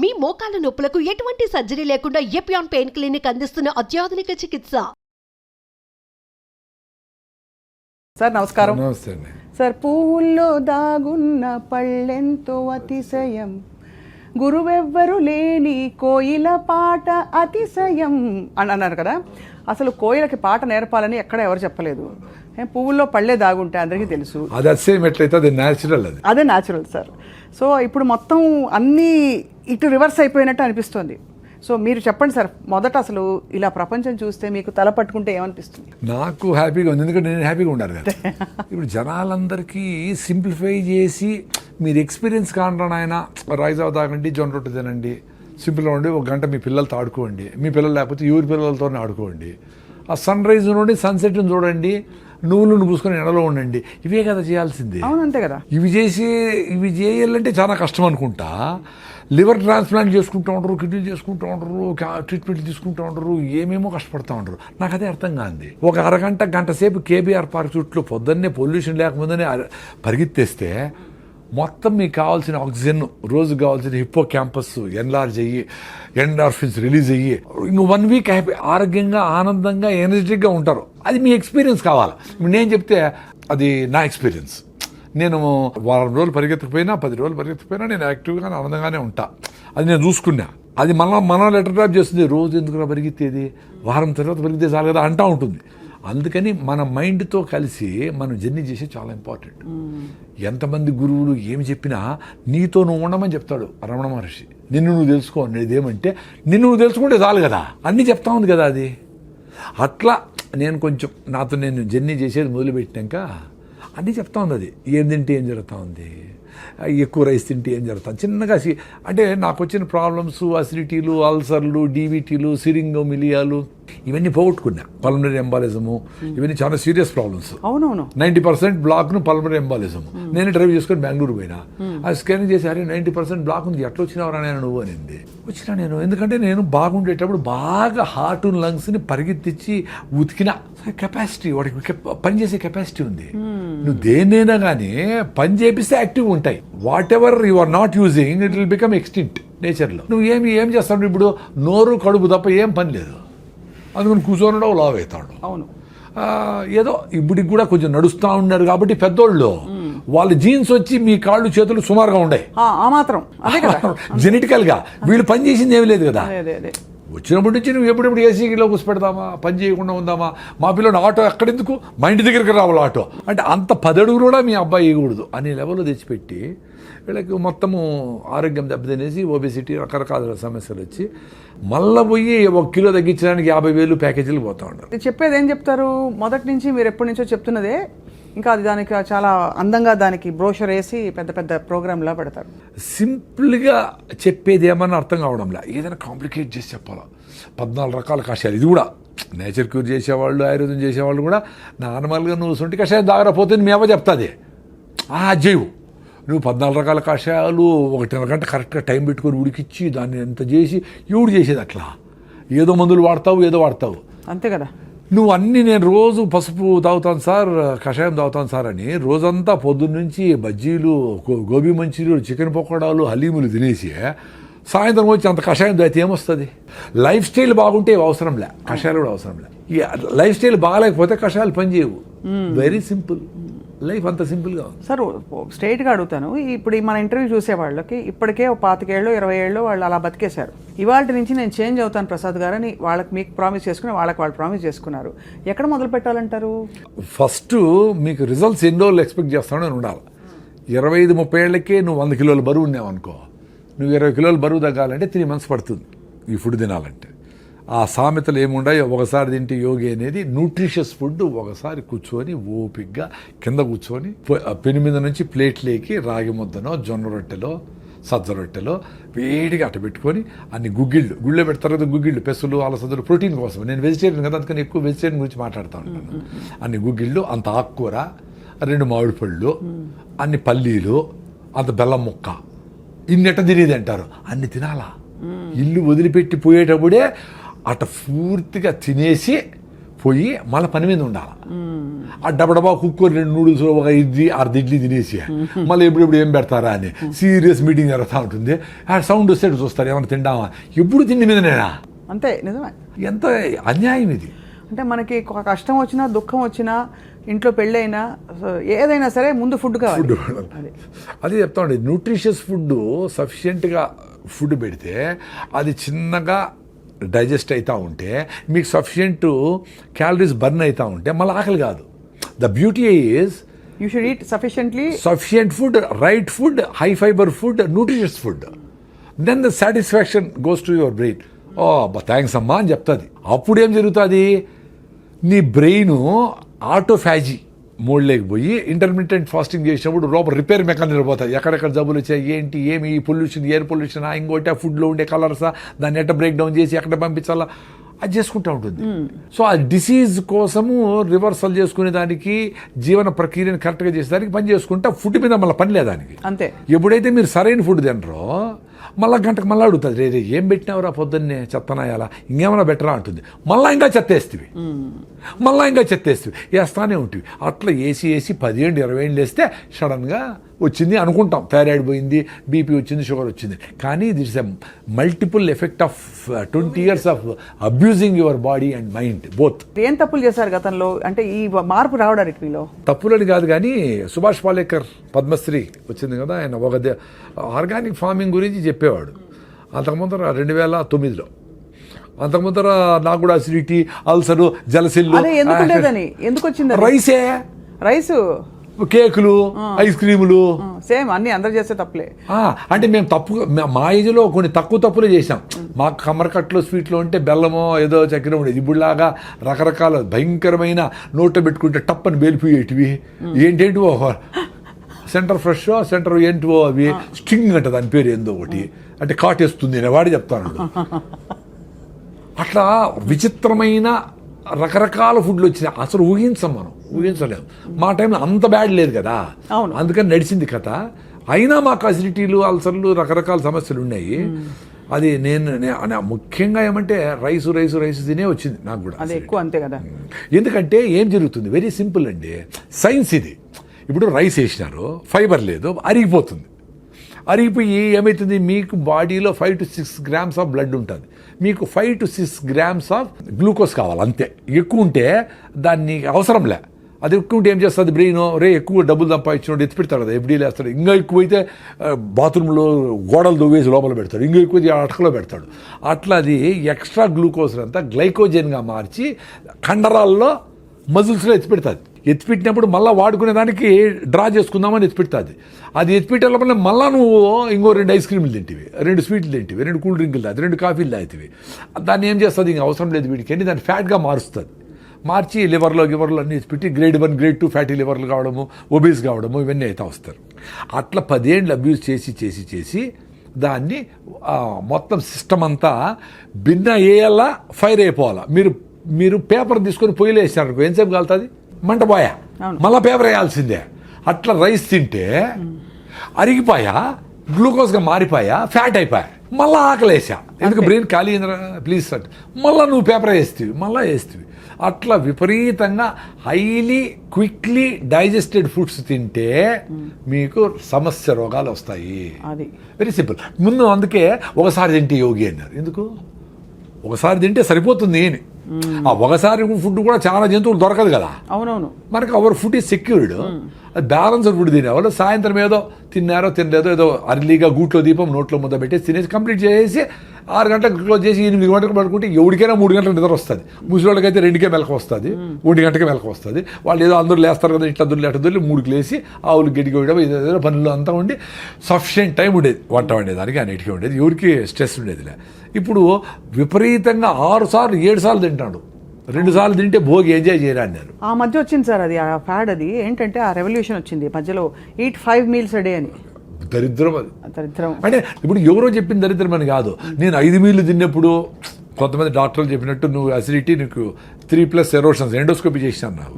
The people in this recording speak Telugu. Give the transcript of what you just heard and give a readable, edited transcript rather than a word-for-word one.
మీ మోకాల నొప్పులకు ఎటువంటి సర్జరీ లేకుండా ఎపియాన్ పెయిన్ క్లినిక్ అందిస్తున్న అత్యాధునిక చికిత్స. సార్ నమస్కారం. నమస్తే అండి. సార్, పువ్వుల్లో దాగున్న పళ్ళెంతో అతిశయం, గురువెవ్వరు లేని కోయిల పాట అతిశయం అని అన్నారు కదా. అసలు కోయిలకి పాట నేర్పాలని ఎక్కడ ఎవరు చెప్పలేదు. పువ్వుల్లో పళ్ళే దాగుంటే అందరికీ తెలుసు. అది అసేమ్ ఎట్లయితే అది న్యాచురల్, అదే న్యాచురల్ సార్. సో ఇప్పుడు మొత్తం అన్నీ ఇటు రివర్స్ అయిపోయినట్టు అనిపిస్తుంది. సో మీరు చెప్పండి సార్, మొదట అసలు ఇలా ప్రపంచం చూస్తే మీకు తల పట్టుకుంటే ఏమనిపిస్తుంది? నాకు హ్యాపీగా ఉంది, ఎందుకంటే నేను హ్యాపీగా ఉండాలి కదా. ఇప్పుడు జనాలందరికీ సింప్లిఫై చేసి మీరు ఎక్స్పీరియన్స్ కాంటాను ఆయన రైజావ్ తాగండి, జొన్న రొట్టె తినండి, సింపుల్గా ఉండి ఒక గంట మీ పిల్లలతో ఆడుకోండి, మీ పిల్లలు లేకపోతే ఎవరి పిల్లలతోనే ఆడుకోండి, ఆ సన్ రైజ్ నుండి సన్సెట్ని చూడండి, నువ్వులను పూసుకొని ఎండలో ఉండండి. ఇవే కదా చేయాల్సింది. అవునంతే కదా. ఇవి చేయాలంటే చాలా కష్టం అనుకుంటా. లివర్ ట్రాన్స్ప్లాంట్ చేసుకుంటూ ఉంటారు, కిడ్నీ చేసుకుంటూ ఉంటారు, ట్రీట్మెంట్ తీసుకుంటూ ఉంటారు, ఏమేమో కష్టపడుతూ ఉంటారు. నాకు అదే అర్థం కాదు. ఒక గంట సేపు కేబీఆర్ పార్క్ చుట్టూ పొద్దున్నే పొల్యూషన్ లేకముందనే పరిగెత్తేస్తే మొత్తం మీకు కావాల్సిన ఆక్సిజన్, రోజుకు కావాల్సిన హిప్పో క్యాంపస్ ఎన్లార్జ్ అయ్యి, ఎండార్ఫిన్స్ రిలీజ్ అయ్యి ఇంక 1 వీక్ హ్యాపీ, ఆరోగ్యంగా, ఆనందంగా, ఎనర్జెటిక్గా ఉంటారు. అది మీ ఎక్స్పీరియన్స్ కావాలి. నేను చెప్తే అది నా ఎక్స్పీరియన్స్. నేను వారం రోజులు పరిగెత్తకపోయినా, 10 రోజులు పరిగెత్తకపోయినా నేను యాక్టివ్గా ఆనందంగానే ఉంటా. అది నేను చూసుకున్నా. అది మనం లెటర్ డ్రాప్ చేస్తుంది. రోజు ఎందుకు పరిగెత్తేది, వారం తర్వాత పరిగెత్తే చాలు కదా అంటూ ఉంటుంది. అందుకని మన మైండ్తో కలిసి మనం జర్నీ చేసే చాలా ఇంపార్టెంట్. ఎంతమంది గురువులు ఏమి చెప్పినా నీతో నువ్వు ఉండమని చెప్తాడు రమణ మహర్షి. నిన్ను నువ్వు తెలుసుకో అనేది ఏమంటే నిన్ను నువ్వు తెలుసుకుంటే చాలు కదా, అన్నీ చెప్తా ఉంది కదా. అది అట్లా నేను కొంచెం నాతో నేను జర్నీ చేసేది మొదలుపెట్టినాక అన్నీ చెప్తా ఉంది. అది ఏం తింటే ఏం జరుగుతూ ఉంది, ఎక్కువ రైస్ తింటే ఏం జరుగుతుంది, చిన్నగా అంటే నాకు వచ్చిన ప్రాబ్లమ్స్, అసిడిటీలు, అల్సర్లు, డీవీటీలు, సిరింగోమిలియాలు ఇవన్నీ పోగొట్టుకున్నా. పల్మనరీ ఎంబాలిజము ఇవన్నీ చాలా సీరియస్ ప్రాబ్లమ్స్. అవునవును. 90% బ్లాక్ను పల్మనరీ ఎంబాలిజము. నేను డ్రైవ్ చేసుకొని బెంగళూరు పోయినా. ఆ స్కానింగ్ చేసి అరే 90% బ్లాక్ ఉంది, ఎట్లా వచ్చినావరా నేను నువ్వు అనింది. వచ్చినా నేను, ఎందుకంటే నేను బాగుండేటప్పుడు బాగా హార్ట్ లంగ్స్ని పరిగెత్తించి ఉతికిన కెపాసిటీ, వాడికి పనిచేసే కెపాసిటీ ఉంది. నువ్వు దేన్నైనా కానీ పని చేపిస్తే యాక్టివ్ ఉంటాయి. Whatever you are not using it will become extinct నేచర్లో. నువ్వు ఏం చేస్తావు ఇప్పుడు, నోరు కడుపు తప్ప ఏం పని లేదు. అందుకని కూర్చొని లావ్ అవుతాడు. అవును. ఏదో ఇప్పటికి కూడా కొంచెం నడుస్తూ ఉన్నారు కాబట్టి పెద్దోళ్ళు వాళ్ళ జీన్స్ వచ్చి మీ కాళ్ళు చేతులు సుమారుగా ఉండే మాత్రం జెనెటికల్ గా. వీళ్ళు పని చేసింది ఏమి లేదు కదా. వచ్చినప్పటి నుంచి నువ్వు ఎప్పుడెప్పుడు ఏసీలో కూర్చోపెడదామా, పని చేయకుండా ఉందామా, మా పిల్లలు ఆటో ఎక్కడెందుకు, మా ఇంటి దగ్గరికి రావాలి ఆటో అంటే అంత 10 అడుగులు కూడా మీ అబ్బాయి వేయకూడదు అనే లెవెల్లో తెచ్చిపెట్టి వీళ్ళకి మొత్తము ఆరోగ్యం దెబ్బతినేసి ఒబెసిటీ రకరకాల సమస్యలు వచ్చి మళ్ళీ పోయి 1 కిలో తగ్గించడానికి 50,000 ప్యాకేజీలు పోతా ఉంటారు. చెప్పేది ఏం చెప్తారు, మొదటి నుంచి మీరు ఎప్పటి నుంచో చెప్తున్నదే, ఇంకా అది దానికి చాలా అందంగా దానికి బ్రోషర్ వేసి పెద్ద పెద్ద ప్రోగ్రామ్లా పెడతారు. సింపుల్గా చెప్పేది ఏమన్నా అర్థం కావడంలా, ఏదైనా కాంప్లికేట్ చేసి చెప్పాలా. 14 రకాల కషాయాలు, ఇది కూడా నేచర్ క్యూర్ చేసేవాళ్ళు, ఆయుర్వేదం చేసేవాళ్ళు కూడా నార్మల్గా నువ్వు సొంటి కషాయం దాగరపోతే మీ అవ్వ చెప్తుంది జైవు. నువ్వు 14 రకాల కషాయాలు 1.5 గంట కరెక్ట్గా టైం పెట్టుకొని ఉడికిచ్చి దాన్ని ఎంత చేసి ఎవడు చేసేది అట్లా. ఏదో మందులు వాడతావు, ఏదో వాడతావు, అంతే కదా. నువ్వు అన్నీ నేను రోజు పసుపు తాగుతాను సార్, కషాయం తాగుతాను సార్ అని రోజంతా పొద్దున్నుంచి బజ్జీలు, గోబీ మంచూరియలు, చికెన్ పకోడాలు, హలీములు తినేసి సాయంత్రం వచ్చి అంత కషాయం తాగితే ఏమొస్తుంది? లైఫ్ స్టైల్ బాగుంటే అవసరంలే, కషాయాలు కూడా అవసరంలే. లైఫ్ స్టైల్ బాగాలేకపోతే కషాయాలు పనిచేయవు. వెరీ సింపుల్ లైఫ్, అంత సింపుల్గా ఉంది. సార్ స్ట్రైట్గా అడుగుతాను, ఇప్పుడు మన ఇంటర్వ్యూ చూసే వాళ్ళకి ఇప్పటికే 25 ఏళ్ళు 20 ఏళ్ళు వాళ్ళు అలా బతికేశారు. ఇవాళ నుంచి నేను చేంజ్ అవుతాను ప్రసాద్ గారు అని వాళ్ళకి మీకు ప్రామిస్ చేసుకుని వాళ్ళకి వాళ్ళు ప్రామిస్ చేసుకున్నారు. ఎక్కడ మొదలు పెట్టాలంటారు? ఫస్ట్ మీకు రిజల్ట్స్ ఎన్ని రోజులు ఎక్స్పెక్ట్ చేస్తానని ఉండాలి. 25-30 ఏళ్ళకే నువ్వు 100 కిలోల బరువు ఉన్నావు అనుకో, నువ్వు 20 కిలోల బరువు తగ్గాలంటే 3 months పడుతుంది ఈ ఫుడ్ తినాలంటే. ఆ సామెతలు ఏముండాయో, ఒకసారి తింటే యోగి అనేది న్యూట్రిషియస్ ఫుడ్. ఒకసారి కూర్చొని ఓపిగ్గా కింద కూర్చొని పెను మీద నుంచి ప్లేట్లేకి రాగి ముద్దనో, జొన్న రొట్టెలో, సజ్జ రొట్టెలో వేడిగా అట్ట పెట్టుకొని అన్ని గుళ్ళో పెడతారు కదా గుగ్గిళ్ళు, పెసలు, అలసందలు, ప్రోటీన్ కోసం. నేను వెజిటేరియన్ కదా, అందుకని ఎక్కువ వెజిటేరియన్ గురించి మాట్లాడుతూ ఉంటాను. అన్ని గుగ్గిళ్ళు, అంత ఆకుకూర, 2 మామిడి పళ్ళు, అన్ని పల్లీలు, అంత బెల్లం ముక్క, ఇన్నెట్ట తినేది అంటారు. అన్ని తినాలా. ఇల్లు వదిలిపెట్టి పోయేటప్పుడే అట్ట పూర్తిగా తినేసి పోయి మళ్ళీ పని మీద ఉండాలి. ఆ డబ్బా కుక్కర్ 2 నూడిల్స్ ఒక ఇడ్లీ తినేసి మళ్ళీ ఎప్పుడు ఏం పెడతారా అని సీరియస్ మీటింగ్ జరుగుతూ ఉంటుంది. ఆ సౌండ్ వస్తే చూస్తారు ఏమైనా తింటామా, ఎప్పుడు తిండి మీద నేనా. అంతే, నిజమే. ఎంత అన్యాయం ఇది. అంటే మనకి కష్టం వచ్చినా దుఃఖం వచ్చినా ఇంట్లో పెళ్ళైనా ఏదైనా సరే ముందు ఫుడ్ కావాలి. అదే చెప్తా ఉండే, న్యూట్రిషియస్ ఫుడ్ సఫిషియెంట్గా ఫుడ్ పెడితే అది చిన్నగా డైజెస్ట్ అవుతూ ఉంటే మీకు సఫిషియెంట్ క్యాలరీస్ బర్న్ అవుతూ ఉంటే మళ్ళీ ఆకలి కాదు. The beauty is you should eat sufficient food, right food, high fibre food, nutritious food. Then the satisfaction goes to your brain. Oh thanks అమ్మా అని చెప్తుంది. అప్పుడు ఏం జరుగుతుంది, నీ బ్రెయిన్ ఆటోఫాజీ మోడ్లోకి పోయి ఇంటర్మీడియట్ ఫాస్టింగ్ చేసినప్పుడు లోపల రిపేర్ మెకానిజం పోతాయి. ఎక్కడెక్కడ జబ్బులు వచ్చాయి, ఏంటి, ఏమి పొల్యూషన్, ఎయిర్ పొల్యూషన్, ఇంకోటి ఆ ఫుడ్లో ఉండే కలర్సా, దాన్ని ఎట్ట బ్రేక్ డౌన్ చేసి ఎక్కడ పంపించాలా అది చేసుకుంటూ ఉంటుంది. సో ఆ డిసీజ్ కోసము రివర్సల్ చేసుకునే దానికి, జీవన ప్రక్రియను కరెక్ట్గా చేసేదానికి పని చేసుకుంటా ఫుడ్ మీద మళ్ళీ పని లేదానికి. అంతే. ఎప్పుడైతే మీరు సరైన ఫుడ్ తినరో మళ్ళీ గంటకు మళ్ళీ అడుగుతుంది, రే ఏం పెట్టినావురా పొద్దున్నే, చెత్తనాయాలా, ఇంకేమైనా బెటరా అంటుంది. మళ్ళీ ఇంకా చెత్తేస్తుంది, మళ్ళీ ఇంకా చెత్తేస్తుంది, వేస్తానే ఉంటుంది. అట్లా వేసి 10 ఏళ్ళు 20 ఏళ్ళు వేస్తే సడన్గా వచ్చింది అనుకుంటాం, థైరాయిడ్ పోయింది, బీపీ వచ్చింది, షుగర్ వచ్చింది. కానీ that's a multiple effect of 20 years of abusing your body and mind both. ఏం తప్పులు చేశారు గతంలో, అంటే ఈ మార్పు రావడానికి మీలో? తప్పులని కాదు కానీ సుభాష్ పాలేకర్ పద్మశ్రీ వచ్చింది కదా, ఆయన ఒక ఆర్గానిక్ ఫార్మింగ్ గురించి చెప్పేవాడు. అంతకుముందర 2009లో, అంతకుముందర నాకు కూడా అసిడిటీ, అల్సరు, జలసిల్లు. ఎందుకు వచ్చింది? రైస్, కేకులు, ఐస్ క్రీములు, సేమ్ అన్ని అందరు చేస్తే తప్పులే. అంటే మేము మా ఏజ్లో కొన్ని తక్కువ తప్పులే చేసాం. మా కమ్మరకట్లో స్వీట్లో ఉంటే బెల్లమో ఏదో చక్కెర ఉండేది. ఇప్పుడులాగా రకరకాల భయంకరమైన నోట్లో పెట్టుకుంటే టప్పని బేలిపోయేటివి, ఏంటేంటివో సెంటర్ ఫ్రెష్, సెంటర్ ఏంటివో అవి స్ట్రింగ్ అంట దాని పేరు ఏందో ఒకటి, అంటే కాటేస్తుంది అని వాడు చెప్తాను. అట్లా విచిత్రమైన రకరకాల ఫుడ్లు వచ్చినాయి. అసలు ఊహించలేము. మా టైంలో అంత బ్యాడ్ లేదు కదా, అందుకని నడిచింది కథ. అయినా మాకు అసిడిటీలు, అల్సర్లు, రకరకాల సమస్యలు ఉన్నాయి. అది నేను ముఖ్యంగా ఏమంటే రైస్ తినే వచ్చింది నాకు కూడా. అది ఎక్కువ, అంతే కదా. ఎందుకంటే ఏం జరుగుతుంది, వెరీ సింపుల్ అండి, సైన్స్ ఇది. ఇప్పుడు రైస్ వేసినారు, ఫైబర్ లేదు, అరిగిపోయి ఏమవుతుంది, మీకు బాడీలో 5 to 6 grams ఆఫ్ బ్లడ్ ఉంటుంది, మీకు 5 to 6 grams ఆఫ్ గ్లూకోజ్ కావాలి అంతే. ఎక్కువ ఉంటే దాన్ని అవసరంలే. అది ఎక్కువ ఉంటే ఏం చేస్తుంది బ్రెయిన్, ఎక్కువ డబ్బులు సంపాదించినోడు ఎత్తి పెడతాడు కదా, ఎఫ్డీలు వేస్తాడు. ఇంకా ఎక్కువైతే బాత్రూంలో గోడలు దువ్వేసి లోపల పెడతాడు, ఇంకా ఎక్కువ అటకలో పెడతాడు. అట్లా అది ఎక్స్ట్రా గ్లూకోజ్ అంతా గ్లైకోజన్గా మార్చి కండరాల్లో, మజిల్స్లో ఎత్తిపెడుతుంది. ఎత్తిపెట్టినప్పుడు మళ్ళీ వాడుకునే దానికి డ్రా చేసుకుందామని ఎత్తిపెడుతుంది. అది ఎత్తిపెట్టే లోపల మళ్ళీ నువ్వు ఇంకో 2 ఐస్ క్రీములు తింటివి, 2 స్వీట్లు తింటివి, 2 కూల్ డ్రింకులు తాగి, 2 కాఫీలు తాగుతావి. దాన్ని ఏం చేస్తుంది, ఇంక అవసరం లేదు వీడికి అని దాన్ని ఫ్యాట్గా మారుస్తుంది. మార్చి లివర్లో అన్ని ఎత్తిపెట్టి గ్రేడ్ 1, గ్రేడ్ 2 ఫ్యాటీ లివర్లు కావడము, ఒబీస్ కావడము, ఇవన్నీ అయితే వస్తారు. అట్లా 10 ఏళ్ళు అబ్యూజ్ చేసి దాన్ని మొత్తం సిస్టమ్ అంతా భిన్న వేయాలా, ఫైర్ అయిపోవాలా. మీరు పేపర్ తీసుకొని పొయ్యిలో వేసినారు, ఎంతసేపు కాలుతుంది, మంటపోయా, మళ్ళీ పేపర్ వేయాల్సిందే. అట్లా రైస్ తింటే అరిగిపోయా, గ్లూకోజ్గా మారిపోయా, ఫ్యాట్ అయిపోయా, మళ్ళీ ఆకలేసా. ఎందుకు బ్రెయిన్ ఖాళీ అయిందిరా ప్లీజ్ అంటే మళ్ళీ నువ్వు పేపర్ వేస్తేవి. అట్లా విపరీతంగా హైలీ క్విక్లీ డైజెస్టెడ్ ఫుడ్స్ తింటే మీకు సమస్య రోగాలు వస్తాయి. Very simple. ముందు అందుకే ఒకసారి తింటే యోగి అన్నారు. ఎందుకు ఒకసారి తింటే సరిపోతుంది అని. ఆ ఒకసారి ఫుడ్ కూడా చాలా జంతువులు దొరకదు కదా. అవునవును. మనకు our food is secured. Balanced food తినేవాళ్ళు సాయంత్రం ఏదో తిన్నారో తినలేదో ఏదో అర్లీగా గూట్లో దీపం నోట్లో ముద్ద పెట్టేసి తినేసి కంప్లీట్ చేసి 6 గంటలకు క్లోజ్ చేసి 8 గంటలకు పడుకుంటే ఎవరికైనా 3 గంటల నిద్ర వస్తుంది. ముసలివాళ్ళకైతే 2కే మెలకు వస్తుంది, 1 గంటకే మెలకు వస్తుంది. వాళ్ళు ఏదో అందరూ లేస్తారు కదా, ఇట్లా దొరికి 3కి లేసి ఆవులు గడ్డికి వేయడం, ఏదో పనులు అంతా ఉండి సఫిషియెంట్ టైం ఉండేది వంట వండేదానికి, అన్నిటికీ ఉండేది, ఎవరికి స్ట్రెస్ ఉండేదిలే. ఇప్పుడు విపరీతంగా 6 సార్లు 7 సార్లు తింటాడు. 2 సార్లు తింటే భోగి ఎంజాయ్ చేయరా అన్నారు. ఆ మధ్య వచ్చింది సార్ అది, ఆ ఫ్యాడ్. అది ఏంటంటే ఆ రెవల్యూషన్ వచ్చింది మధ్యలో, eat 5 meals a day అని. దరిద్రం అది. దరిద్రం అంటే ఇప్పుడు ఎవరో చెప్పిన దరిద్రం అని కాదు. నేను 5 మీల్లు తిన్నప్పుడు కొంతమంది డాక్టర్లు చెప్పినట్టు నువ్వు అసిడిటీ, నీకు 3+ ఎరోషన్స్ ఎండోస్కోపీ చేసినాను నాకు.